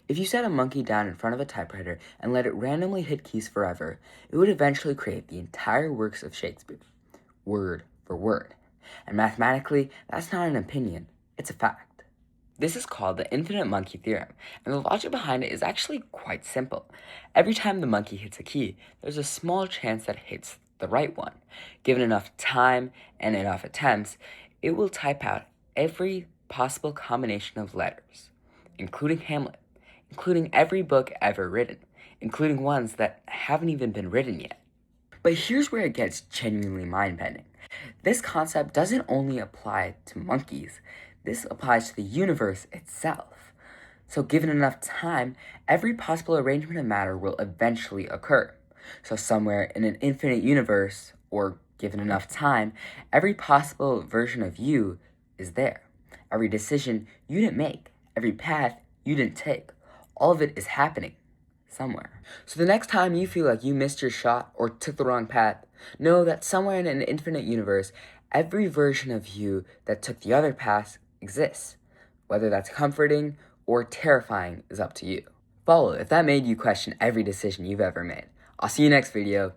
If you set a monkey down in front of a typewriter and let it randomly hit keys forever, it would eventually create the entire works of Shakespeare, word for word. And mathematically, that's not an opinion, it's a fact. This is called the infinite monkey theorem, and the logic behind it is actually quite simple. Every time the monkey hits a key, there's a small chance that it hits the right one. Given enough time and enough attempts, it will type out every possible combination of letters, including Hamlet, including every book ever written, including ones that haven't even been written yet. But here's where it gets genuinely mind-bending. This concept doesn't only apply to monkeys, this applies to the universe itself. So given enough time, every possible arrangement of matter will eventually occur. So somewhere in an infinite universe, or given enough time, every possible version of you is there. Every decision you didn't make, every path you didn't take, all of it is happening somewhere. So the next time you feel like you missed your shot or took the wrong path, know that somewhere in an infinite universe, every version of you that took the other path exists. Whether that's comforting or terrifying is up to you. Follow if that made you question every decision you've ever made. I'll see you next video.